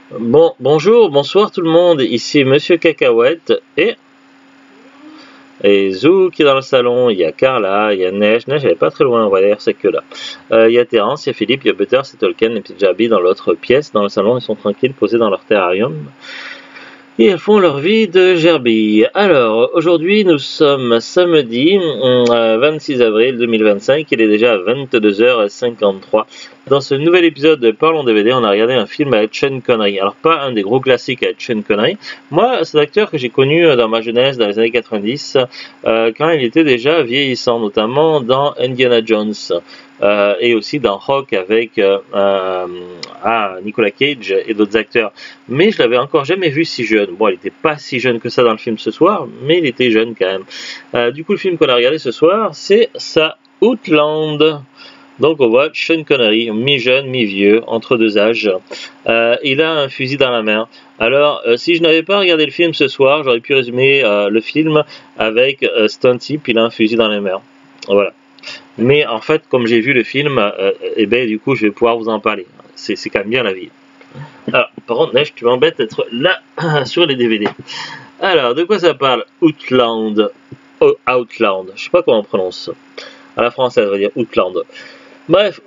Bonjour, bonsoir tout le monde, ici Monsieur Cacahuète et Zou qui est dans le salon, il y a Carla, il y a Neige elle est pas très loin, on va dire c'est que là. Il y a Terence, il y a Philippe, il y a Butter, c'est Tolkien, les petites Jabby dans l'autre pièce, dans le salon, ils sont tranquilles, posés dans leur terrarium. Et elles font leur vie de gerbille. Alors, aujourd'hui, nous sommes samedi 26 avril 2025. Il est déjà 22h53. Dans ce nouvel épisode de Parlons DVD, on a regardé un film avec Sean Connery. Alors, pas un des gros classiques avec Sean Connery. Moi, c'est un acteur que j'ai connu dans ma jeunesse, dans les années 90, quand il était déjà vieillissant, notamment dans Indiana Jones. Et aussi dans Rock avec Nicolas Cage et d'autres acteurs. Mais je l'avais encore jamais vu si jeune. Bon, il n'était pas si jeune que ça dans le film ce soir, mais il était jeune quand même. Du coup, le film qu'on a regardé ce soir, c'est Outland. Donc on voit Sean Connery, mi-jeune, mi-vieux, entre deux âges. Il a un fusil dans la main. Alors, si je n'avais pas regardé le film ce soir, j'aurais pu résumer le film avec c'est un type, il a un fusil dans les mains. Voilà. Mais en fait, comme j'ai vu le film, du coup, je vais pouvoir vous en parler. C'est quand même bien la vie. Alors, par contre, Neige, tu m'embêtes d'être là sur les DVD. Alors, de quoi ça parle Outland. Outland. Je sais pas comment on prononce. À la française, on va dire Outland. Bref,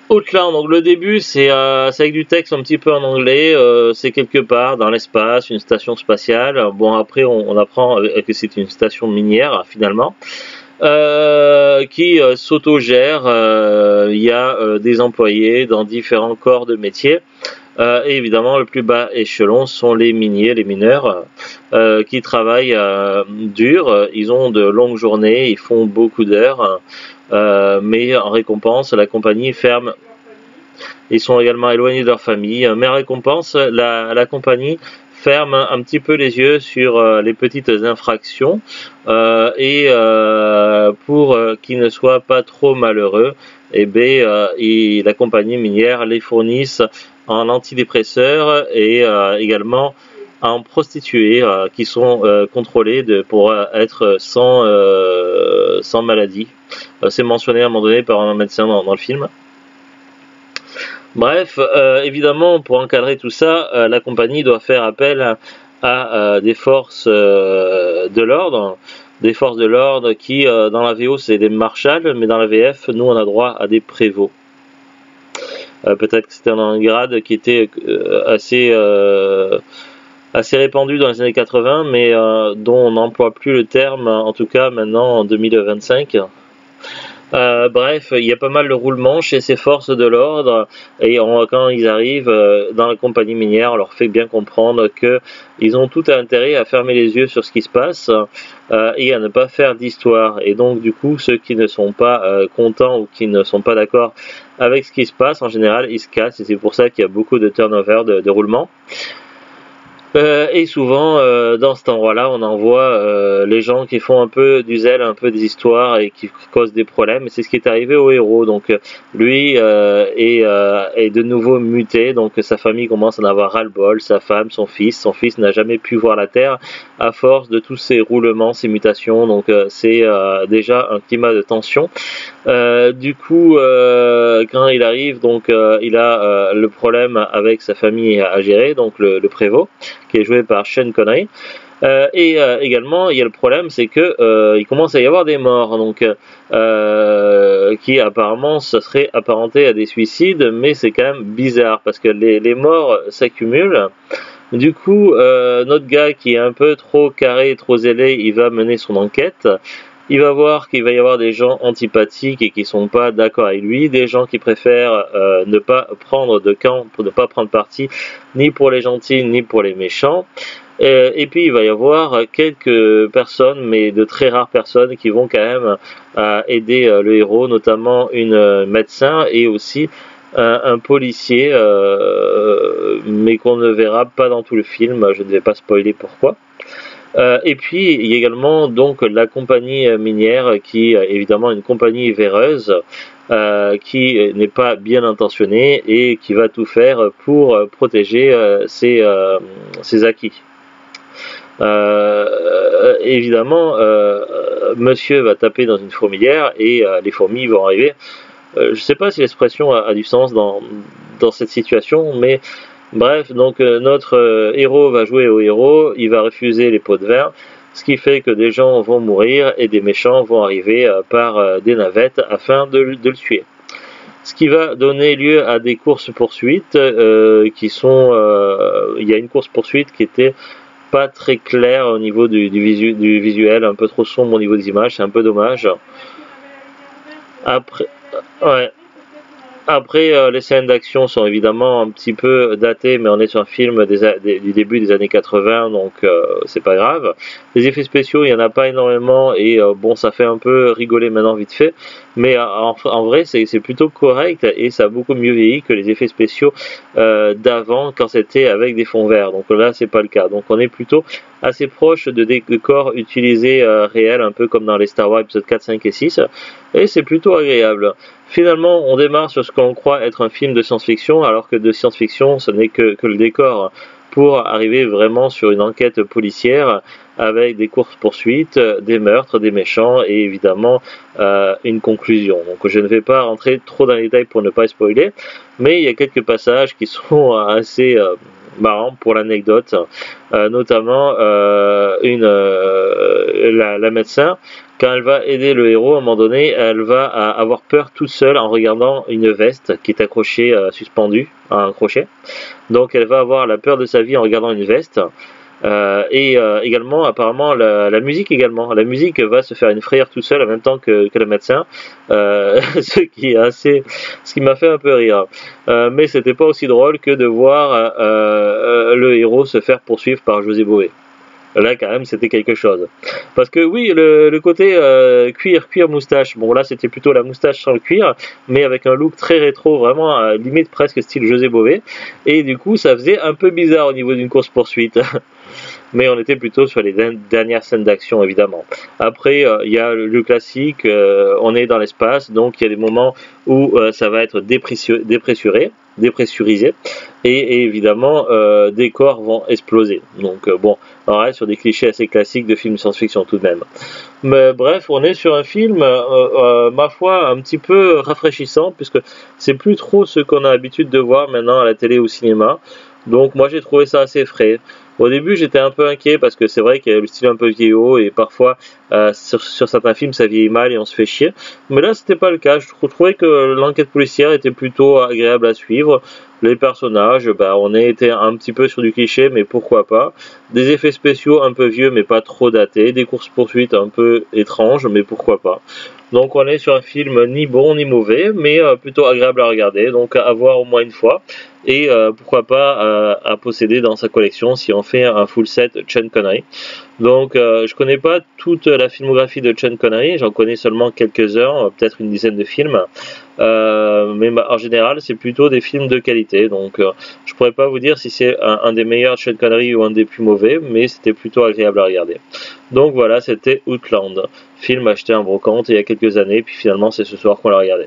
Outland. Donc, le début, c'est avec du texte un petit peu en anglais. C'est quelque part dans l'espace, une station spatiale. Bon, après, on apprend que c'est une station minière, finalement. Qui s'autogère. Il y a des employés dans différents corps de métier. Et évidemment, le plus bas échelon sont les miniers, les mineurs, qui travaillent dur. Ils ont de longues journées, ils font beaucoup d'heures, mais en récompense, la compagnie ferme. Ils sont également éloignés de leur famille, mais en récompense, la compagnie ferme un petit peu les yeux sur les petites infractions et pour qu'ils ne soient pas trop malheureux, la compagnie minière les fournissent en antidépresseurs et également en prostituées qui sont contrôlées pour être sans maladie. C'est mentionné à un moment donné par un médecin dans le film. Bref, évidemment, pour encadrer tout ça, la compagnie doit faire appel à des forces de l'ordre. Des forces de l'ordre qui, dans la VO, c'est des marshals, mais dans la VF, nous, on a droit à des prévôts. Peut-être que c'était un grade qui était assez répandu dans les années 80, mais dont on n'emploie plus le terme, en tout cas maintenant en 2025. Bref, il y a pas mal de roulements chez ces forces de l'ordre et quand ils arrivent dans la compagnie minière, on leur fait bien comprendre qu'ils ont tout intérêt à fermer les yeux sur ce qui se passe et à ne pas faire d'histoire. Et donc du coup, ceux qui ne sont pas contents ou qui ne sont pas d'accord avec ce qui se passe, en général, ils se cassent et c'est pour ça qu'il y a beaucoup de turnover, de roulement. Et souvent, dans cet endroit-là, on envoie les gens qui font un peu du zèle, un peu des histoires et qui causent des problèmes. Et c'est ce qui est arrivé au héros. Donc, lui est de nouveau muté. Donc, sa famille commence à en avoir ras-le-bol. Sa femme, son fils. Son fils n'a jamais pu voir la terre à force de tous ces roulements, ces mutations. Donc, c'est déjà un climat de tension. Du coup, quand il arrive, donc il a le problème avec sa famille à gérer, donc le prévôt, qui est joué par Sean Connery. Également, il y a le problème, c'est que il commence à y avoir des morts, donc qui apparemment se seraient apparentés à des suicides, mais c'est quand même bizarre parce que les morts s'accumulent. Du coup, notre gars qui est un peu trop carré, trop zélé, il va mener son enquête. Il va voir qu'il va y avoir des gens antipathiques et qui sont pas d'accord avec lui, des gens qui préfèrent ne pas prendre de camp, pour ne pas prendre parti, ni pour les gentils, ni pour les méchants. Et puis il va y avoir quelques personnes, mais de très rares personnes, qui vont quand même aider le héros, notamment une médecin et aussi un policier, mais qu'on ne verra pas dans tout le film, je ne vais pas spoiler pourquoi. Et puis il y a également donc la compagnie minière qui est évidemment une compagnie véreuse qui n'est pas bien intentionnée et qui va tout faire pour protéger ses acquis. Évidemment, monsieur va taper dans une fourmilière et les fourmis vont arriver. Je ne sais pas si l'expression a du sens dans cette situation, mais Bref, donc notre héros va jouer au héros, il va refuser les pots de vin, ce qui fait que des gens vont mourir et des méchants vont arriver par des navettes afin de le tuer. Ce qui va donner lieu à des courses-poursuites qui sont... il y a une course-poursuite qui était pas très claire au niveau du visuel, un peu trop sombre au niveau des images, c'est un peu dommage. Après, ouais. Après, les scènes d'action sont évidemment un petit peu datées, mais on est sur un film du début des années 80, donc c'est pas grave. Les effets spéciaux, il n'y en a pas énormément, et bon, ça fait un peu rigoler maintenant vite fait, mais en vrai, c'est plutôt correct, et ça a beaucoup mieux vieilli que les effets spéciaux d'avant, quand c'était avec des fonds verts. Donc là, c'est pas le cas. Donc on est plutôt assez proche de décors utilisés réels, un peu comme dans les Star Wars épisodes 4, 5 et 6, et c'est plutôt agréable. Finalement, on démarre sur ce qu'on croit être un film de science-fiction, alors que de science-fiction, ce n'est que le décor, pour arriver vraiment sur une enquête policière avec des courses-poursuites, des meurtres, des méchants et évidemment une conclusion. Donc je ne vais pas rentrer trop dans les détails pour ne pas spoiler, mais il y a quelques passages qui sont assez marrants pour l'anecdote, notamment la médecin. Quand elle va aider le héros, à un moment donné, elle va avoir peur toute seule en regardant une veste qui est accrochée, suspendue à un crochet. Donc elle va avoir la peur de sa vie en regardant une veste. Également, apparemment, la musique également. La musique va se faire une frayeur tout seul en même temps que le médecin, ce qui m'a fait un peu rire. Mais c'était pas aussi drôle que de voir le héros se faire poursuivre par José Bové. Là, quand même, c'était quelque chose. Parce que oui, le côté cuir moustache, bon là c'était plutôt la moustache sans le cuir, mais avec un look très rétro, vraiment limite presque style José Bové, et du coup ça faisait un peu bizarre au niveau d'une course-poursuite. Mais on était plutôt sur les dernières scènes d'action évidemment. Après, il y a le classique, on est dans l'espace, donc il y a des moments où ça va être dépressurisé, et évidemment des corps vont exploser. Donc bon, on reste sur des clichés assez classiques de films de science-fiction tout de même. Mais bref, on est sur un film, ma foi, un petit peu rafraîchissant, puisque c'est plus trop ce qu'on a l'habitude de voir maintenant à la télé ou au cinéma. Donc moi j'ai trouvé ça assez frais. Au début j'étais un peu inquiet parce que c'est vrai qu'il y a le style un peu vieillot et parfois sur certains films ça vieillit mal et on se fait chier. Mais là c'était pas le cas, je trouvais que l'enquête policière était plutôt agréable à suivre. Les personnages, on était un petit peu sur du cliché mais pourquoi pas. Des effets spéciaux un peu vieux mais pas trop datés, des courses-poursuites un peu étranges mais pourquoi pas. Donc on est sur un film ni bon ni mauvais, mais plutôt agréable à regarder, donc à voir au moins une fois, et pourquoi pas à posséder dans sa collection si on fait un full set Sean Connery. Donc je connais pas toute la filmographie de Sean Connery, j'en connais seulement quelques-uns, peut-être une dizaine de films, mais en général c'est plutôt des films de qualité, donc je pourrais pas vous dire si c'est un des meilleurs Sean Connery ou un des plus mauvais, mais c'était plutôt agréable à regarder. Donc voilà, c'était Outland, film acheté en brocante il y a quelques années, puis finalement c'est ce soir qu'on l'a regardé.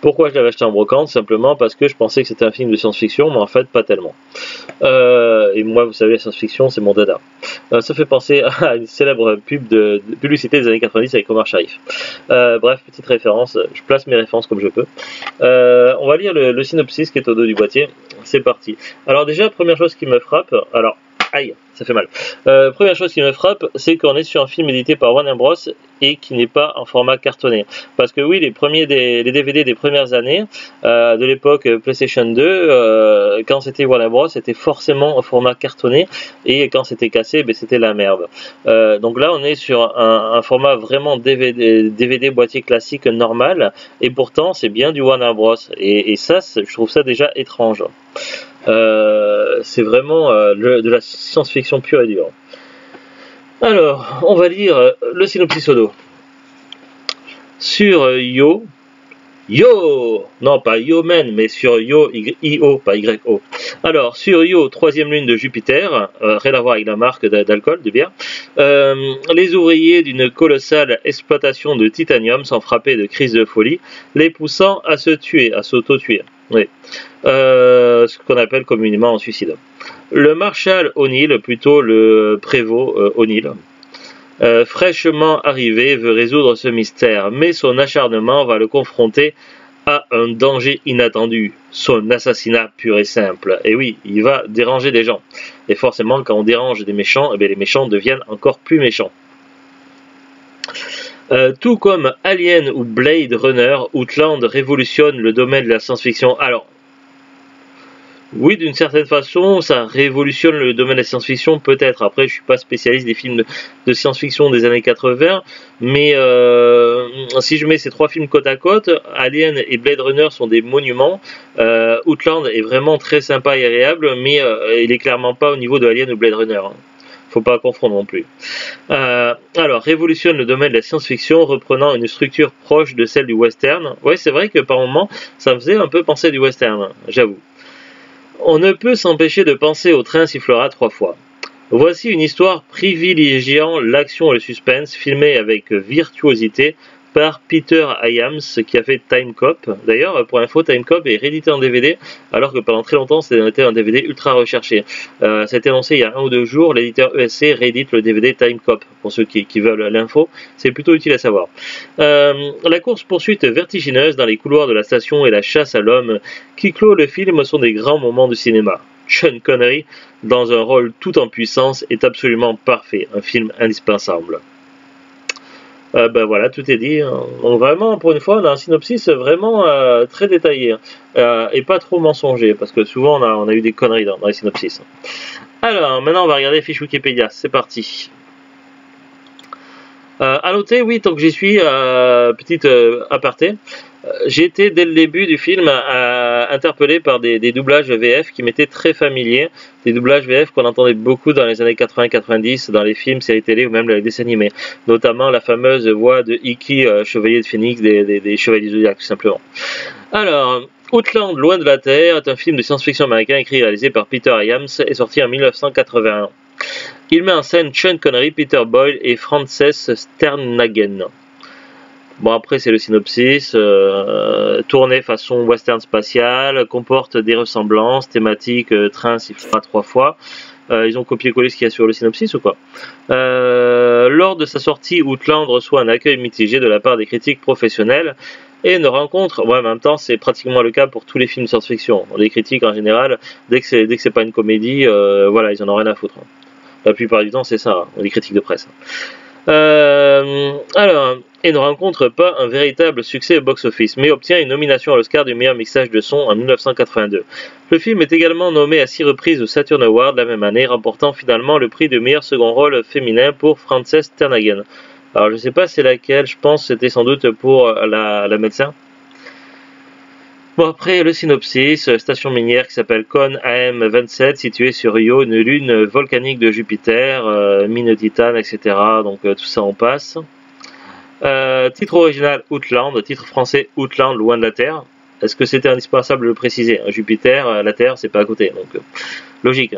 Pourquoi je l'avais acheté en brocante? Simplement parce que je pensais que c'était un film de science-fiction, mais en fait pas tellement. Et moi, vous savez, la science-fiction, c'est mon dada. Ça fait penser à une célèbre publicité des années 90 avec Omar Sharif. Bref, petite référence, je place mes références comme je peux. On va lire le synopsis qui est au dos du boîtier. C'est parti. Alors déjà, première chose qui me frappe, alors aïe, ça fait mal. Première chose qui me frappe, c'est qu'on est sur un film édité par Warner Bros. Et qui n'est pas en format cartonné. Parce que oui, les DVD des premières années, de l'époque PlayStation 2, quand c'était Warner Bros, c'était forcément en format cartonné, et quand c'était cassé, c'était la merde. Donc là, on est sur un format vraiment DVD boîtier classique normal, et pourtant, c'est bien du Warner Bros. Et ça, je trouve ça déjà étrange. C'est vraiment de la science-fiction pure et dure. Alors, on va lire le synopsis au dos. Sur Yo, non pas Yo Men, mais sur Yo, I-O, pas Y-O. Alors, sur Yo, troisième lune de Jupiter, rien à voir avec la marque d'alcool, de bière, les ouvriers d'une colossale exploitation de titanium sont frappés de crises de folie, les poussant à se tuer, à s'auto-tuer. Oui. Ce qu'on appelle communément un suicide. Le Marshal O'Neill, plutôt le prévôt O'Neill, fraîchement arrivé, veut résoudre ce mystère, mais son acharnement va le confronter a un danger inattendu, son assassinat pur et simple. Et oui, il va déranger des gens. Et forcément, quand on dérange des méchants, eh bien, les méchants deviennent encore plus méchants. Tout comme Alien ou Blade Runner, Outland révolutionne le domaine de la science-fiction. Alors, oui, d'une certaine façon, ça révolutionne le domaine de la science-fiction, peut-être. Après, je suis pas spécialiste des films de science-fiction des années 80, mais si je mets ces trois films côte à côte, Alien et Blade Runner sont des monuments. Outland est vraiment très sympa et agréable, mais il est clairement pas au niveau de Alien ou Blade Runner. Faut pas confondre non plus. Alors, révolutionne le domaine de la science-fiction, reprenant une structure proche de celle du western. Oui, c'est vrai que par moments, ça me faisait un peu penser du western, j'avoue. On ne peut s'empêcher de penser au train sifflera 3 fois. Voici une histoire privilégiant l'action et le suspense, filmée avec virtuosité par Peter Hyams, qui a fait Time Cop. D'ailleurs, pour info, Time Cop est réédité en DVD, alors que pendant très longtemps, c'était un DVD ultra recherché. Ça a été annoncé il y a 1 ou 2 jours, l'éditeur ESC réédite le DVD Time Cop. Pour ceux qui veulent l'info, c'est plutôt utile à savoir. La course-poursuite vertigineuse dans les couloirs de la station et la chasse à l'homme qui clôt le film sont des grands moments du cinéma. Sean Connery, dans un rôle tout en puissance, est absolument parfait. Un film indispensable. Ben voilà, tout est dit. Donc vraiment, pour une fois, on a un synopsis vraiment très détaillé et pas trop mensonger, parce que souvent on a eu des conneries dans les synopsis. Alors, maintenant on va regarder fiche Wikipédia, c'est parti. À noter, oui, tant que j'y suis, petite aparté, j'ai été dès le début du film interpellé par des doublages VF qui m'étaient très familiers, des doublages VF qu'on entendait beaucoup dans les années 80-90 dans les films, séries télé ou même les dessins animés, notamment la fameuse voix de Iki, Chevalier de Phoenix, des Chevaliers du Zodiac tout simplement. Alors, Outland, Loin de la Terre est un film de science-fiction américain écrit et réalisé par Peter Hyams et sorti en 1981. Il met en scène Sean Connery, Peter Boyle et Frances Sternhagen. Bon, après c'est le synopsis, tourné façon western spatial, comporte des ressemblances, thématiques, train sifflera 3 fois. Ils ont copié-collé ce qu'il y a sur le synopsis ou quoi? Lors de sa sortie, Outland reçoit un accueil mitigé de la part des critiques professionnels et ne rencontre, ouais, en même temps c'est pratiquement le cas pour tous les films de science-fiction. Les critiques en général, dès que c'est pas une comédie, voilà, ils en ont rien à foutre. La plupart du temps c'est ça, les critiques de presse. Alors, et ne rencontre pas un véritable succès au box-office, mais obtient une nomination à l'Oscar du meilleur mixage de son en 1982. Le film est également nommé à 6 reprises au Saturn Award la même année, remportant finalement le prix de meilleur second rôle féminin pour Frances Sternhagen. Alors je sais pas c'est laquelle, je pense que c'était sans doute pour la médecin. Bon, après le synopsis, station minière qui s'appelle Con AM27, située sur Io, une lune volcanique de Jupiter, mine de titane, etc. Donc tout ça on passe. Titre original Outland, titre français Outland, Loin de la Terre. Est-ce que c'était indispensable de le préciser? Jupiter, la Terre, c'est pas à côté, donc logique.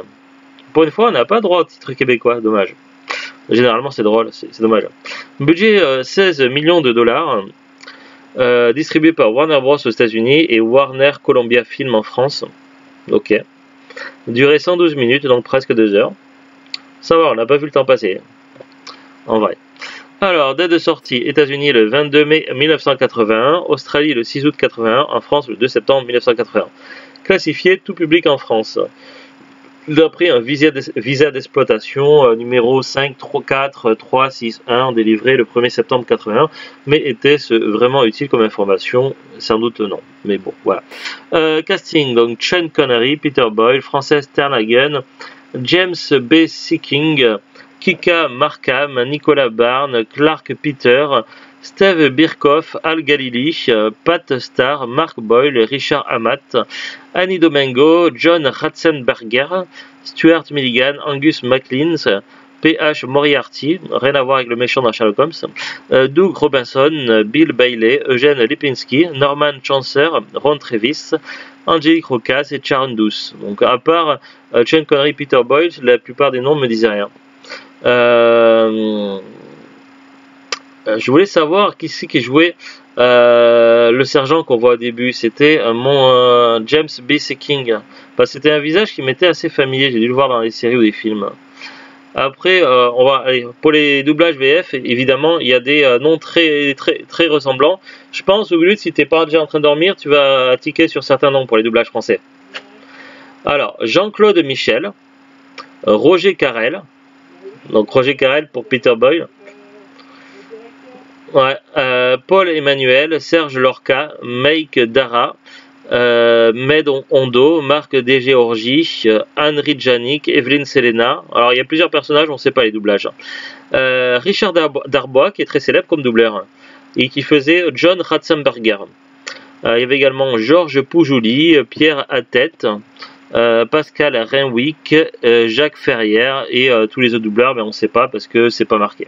Pour une fois, on n'a pas droit au titre québécois, dommage. Généralement c'est drôle, c'est dommage. Budget 16 millions de dollars. Distribué par Warner Bros aux États-Unis et Warner Columbia Film en France. Ok. Durée 112 minutes, donc presque 2 heures. Ça va, on n'a pas vu le temps passer. En vrai. Alors, date de sortie, États-Unis le 22 mai 1981, Australie le 6 août 81, en France le 2 septembre 1981. Classifié tout public en France. D'après un visa d'exploitation numéro 54361 délivré le 1er septembre 81, mais était-ce vraiment utile comme information? Sans doute non, mais bon, voilà. Casting, donc Sean Connery, Peter Boyle, Frances Sternhagen, James B. Seeking, Kika Markham, Nicolas Barnes, Clark Peter, Steve Birkoff, Al Galili, Pat Starr, Mark Boyle, Richard Amat, Annie Domingo, John Ratzenberger, Stuart Milligan, Angus MacLean, P.H. Moriarty, rien à voir avec le méchant dans Sherlock Holmes, Doug Robinson, Bill Bailey, Eugene Lipinski, Norman Chancer, Ron Travis, Angelique Roccas et Sharon Douce. Donc à part Sean Connery, Peter Boyle, la plupart des noms ne me disaient rien. Je voulais savoir qui c'est qui jouait le sergent qu'on voit au début. C'était mon James B. Seeking. C'était un visage qui m'était assez familier. J'ai dû le voir dans les séries ou des films. Après, pour les doublages VF, évidemment, il y a des noms très ressemblants. Je pense, Ouglut, si t'es pas déjà en train de dormir, tu vas tiquer sur certains noms pour les doublages français. Alors, Jean-Claude Michel, Roger Carrel, donc Roger Carrel pour Peter Boyle. Ouais, Paul Emmanuel, Serge Lorca, Make Dara, Med Hondo, Marc Desgeorgi, Anne Ridjanik, Evelyne Selena. Alors il y a plusieurs personnages, on ne sait pas les doublages. Richard Darbois, qui est très célèbre comme doubleur, et qui faisait John Ratzenberger. Il y avait également Georges Poujouli, Pierre Attette, Pascal Renwick, Jacques Ferrière et tous les autres doubleurs, mais on ne sait pas parce que c'est pas marqué.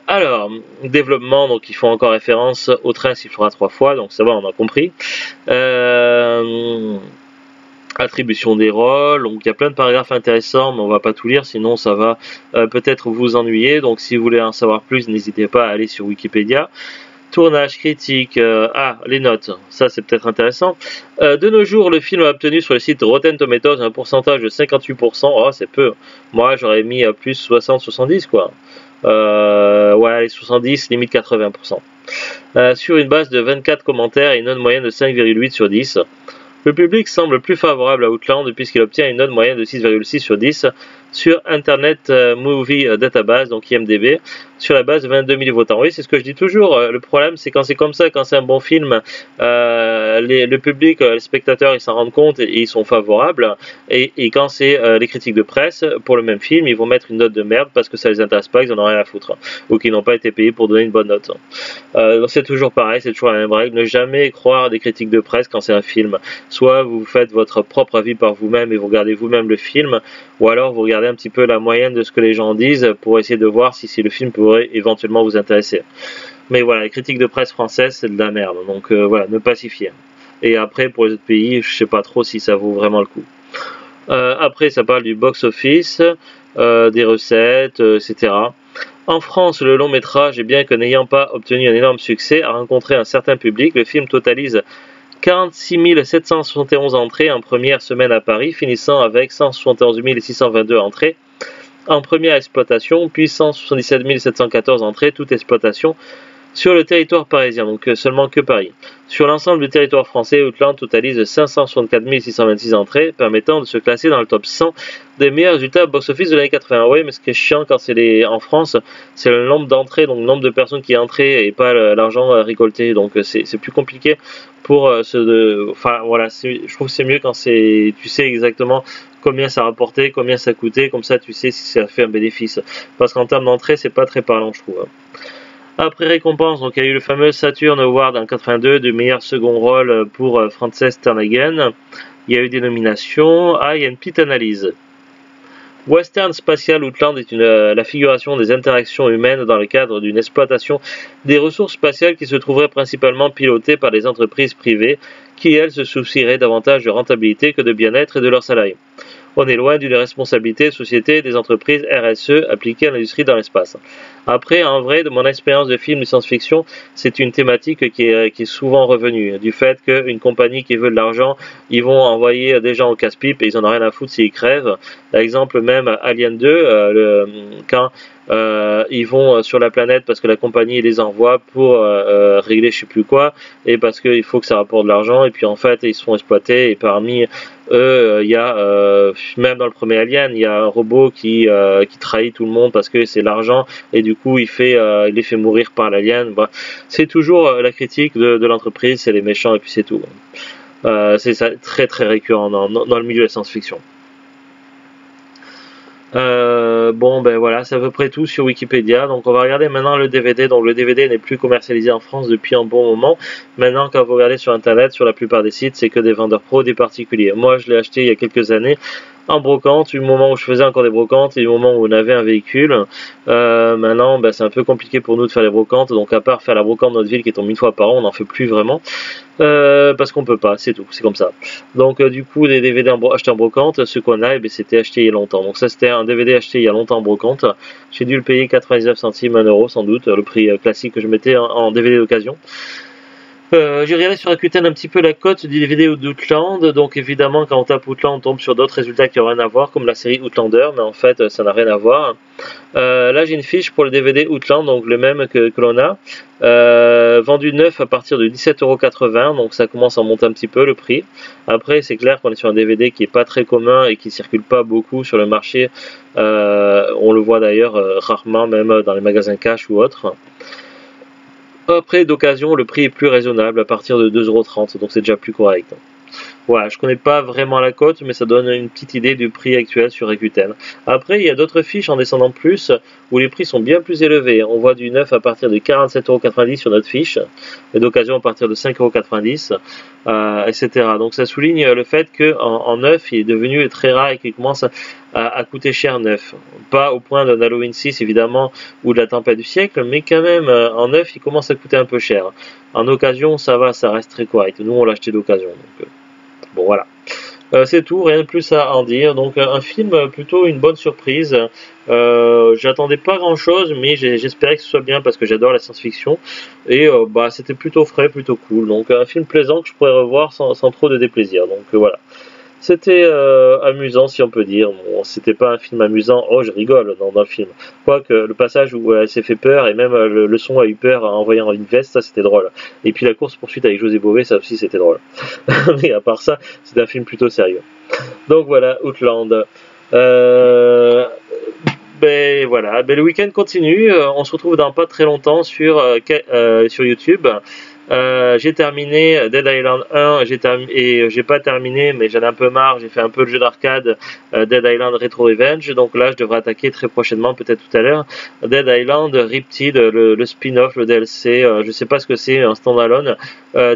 Alors, développement, donc ils font encore référence au train sifflera 3 fois, donc ça va, on a compris. Attribution des rôles, donc il y a plein de paragraphes intéressants, mais on va pas tout lire, sinon ça va peut-être vous ennuyer. Donc si vous voulez en savoir plus, n'hésitez pas à aller sur Wikipédia. Tournage, critique, les notes, ça c'est peut-être intéressant. De nos jours, le film a obtenu sur le site Rotten Tomatoes un pourcentage de 58%, oh c'est peu, moi j'aurais mis à plus 60-70 quoi. Ouais, les 70, limite 80%. Sur une base de 24 commentaires et une note moyenne de 5,8 sur 10. Le public semble plus favorable à Outland puisqu'il obtient une note moyenne de 6,6 sur 10 sur Internet Movie Database, donc IMDb, sur la base de 22 000 votants. Oui, c'est ce que je dis toujours. Le problème, c'est quand c'est comme ça, quand c'est un bon film, le public, les spectateurs, ils s'en rendent compte et ils sont favorables. Et quand c'est les critiques de presse, pour le même film, ils vont mettre une note de merde parce que ça les intéresse pas, ils en ont rien à foutre. Ou qu'ils n'ont pas été payés pour donner une bonne note. Donc c'est toujours pareil, c'est toujours la même règle. Ne jamais croire des critiques de presse quand c'est un film. Soit vous faites votre propre avis par vous-même et vous regardez vous-même le film, ou alors vous regardez un petit peu la moyenne de ce que les gens disent pour essayer de voir si le film pourrait éventuellement vous intéresser. Mais voilà, les critiques de presse françaises, c'est de la merde. Donc voilà, ne pas s'y fier. Et après, pour les autres pays, je sais pas trop si ça vaut vraiment le coup. Après, ça parle du box-office, des recettes, etc. En France, le long métrage, bien que n'ayant pas obtenu un énorme succès, a rencontré un certain public. Le film totalise 46 771 entrées en première semaine à Paris, finissant avec 171 622 entrées en première exploitation, puis 177 714 entrées, toute exploitation, sur le territoire parisien, donc seulement que Paris. Sur l'ensemble du territoire français, Outland totalise 564 626 entrées, permettant de se classer dans le top 100 des meilleurs résultats box-office de l'année 80. Oui, mais ce qui est chiant quand c'est en France, c'est le nombre d'entrées, donc le nombre de personnes qui entraient et pas l'argent récolté. Donc c'est plus compliqué pour enfin voilà, je trouve que c'est mieux quand tu sais exactement combien ça rapportait, combien ça coûtait, comme ça tu sais si ça fait un bénéfice. Parce qu'en termes d'entrée, c'est pas très parlant, je trouve. Après récompense, donc il y a eu le fameux Saturn Award en 82 du meilleur second rôle pour Frances Ternaghan. Il y a eu des nominations. Il y a une petite analyse. Western Spatial Outland est la figuration des interactions humaines dans le cadre d'une exploitation des ressources spatiales qui se trouverait principalement pilotée par des entreprises privées qui, elles, se soucieraient davantage de rentabilité que de bien-être et de leurs salariés. On est loin d'une responsabilité de société des entreprises RSE appliquées à l'industrie dans l'espace. Après, en vrai, de mon expérience de film de science-fiction, c'est une thématique qui est souvent revenue. Du fait qu'une compagnie qui veut de l'argent, ils vont envoyer des gens au casse-pipe et ils en ont rien à foutre s'ils crèvent. Par exemple, même Alien 2, quand ils vont sur la planète parce que la compagnie les envoie pour régler je sais plus quoi, et parce qu'il faut que ça rapporte de l'argent, et puis en fait, ils se font exploiter, et parmi eux, il y a, même dans le premier Alien, il y a un robot qui trahit tout le monde parce que c'est l'argent, et du coup, il les fait mourir par l'alien. Bah, c'est toujours la critique de l'entreprise, c'est les méchants, et puis c'est tout. C'est ça, très très récurrent dans le milieu de la science-fiction. Bon ben voilà, c'est à peu près tout sur Wikipédia. Donc on va regarder maintenant le DVD. Donc le DVD n'est plus commercialisé en France depuis un bon moment. Maintenant, quand vous regardez sur internet, sur la plupart des sites, c'est que des vendeurs pros, des particuliers. Moi je l'ai acheté il y a quelques années en brocante, du moment où je faisais encore des brocantes et du moment où on avait un véhicule. Maintenant ben, c'est un peu compliqué pour nous de faire les brocantes, donc à part faire la brocante de notre ville qui tombe une fois par an, on n'en fait plus vraiment. Parce qu'on peut pas, c'est tout, c'est comme ça. Donc du coup, des DVD achetés en brocante, ce qu'on a, c'était acheté il y a longtemps. Donc ça, c'était un DVD acheté il y a longtemps en brocante. J'ai dû le payer 99 centimes, 1 euro sans doute, le prix classique que je mettais en DVD d'occasion. J'ai regardé sur Rakuten un petit peu la cote du DVD d'Outland, donc évidemment quand on tape Outland on tombe sur d'autres résultats qui n'ont rien à voir, comme la série Outlander, mais en fait ça n'a rien à voir. Là j'ai une fiche pour le DVD Outland, donc le même que l'on a, vendu neuf à partir de 17,80 €, donc ça commence à monter un petit peu le prix. Après c'est clair qu'on est sur un DVD qui n'est pas très commun et qui circule pas beaucoup sur le marché, on le voit d'ailleurs rarement même dans les magasins cash ou autres. Après d'occasion le prix est plus raisonnable à partir de 2,30 €, donc c'est déjà plus correct. Voilà, je connais pas vraiment la cote, mais ça donne une petite idée du prix actuel sur Rakuten. Après, il y a d'autres fiches en descendant plus, où les prix sont bien plus élevés. On voit du neuf à partir de 47,90 € sur notre fiche, et d'occasion à partir de 5,90 €, etc. Donc ça souligne le fait qu'en neuf, il est devenu très rare et qu'il commence à coûter cher neuf. Pas au point d'un Halloween 6 évidemment, ou de la tempête du siècle, mais quand même, en neuf, il commence à coûter un peu cher. En occasion, ça va, ça reste très correct. Nous, on l'a acheté d'occasion. Donc, bon voilà, c'est tout, rien de plus à en dire. Donc un film plutôt une bonne surprise. J'attendais pas grand chose, mais j'espérais que ce soit bien parce que j'adore la science-fiction. Et bah c'était plutôt frais, plutôt cool. Donc un film plaisant que je pourrais revoir sans trop de déplaisir. Donc voilà. C'était amusant si on peut dire. Bon, c'était pas un film amusant, oh je rigole dans le film. Quoique le passage où elle s'est fait peur et même le son a eu peur en voyant une veste, ça c'était drôle. Et puis la course poursuite avec José Bové, ça aussi c'était drôle. Mais à part ça, c'est un film plutôt sérieux. Donc voilà, Outland. Ben voilà, ben, le week-end continue. On se retrouve dans pas très longtemps sur YouTube. J'ai terminé Dead Island 1, et j'ai pas terminé, mais j'en ai un peu marre, j'ai fait un peu le jeu d'arcade Dead Island Retro Revenge, donc là je devrais attaquer très prochainement, peut-être tout à l'heure, Dead Island Riptide, le spin-off, le DLC, je sais pas ce que c'est, un standalone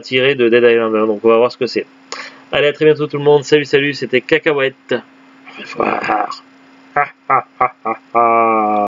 tiré de Dead Island 1, donc on va voir ce que c'est. Allez, à très bientôt tout le monde, salut, c'était Cacahuète, au revoir.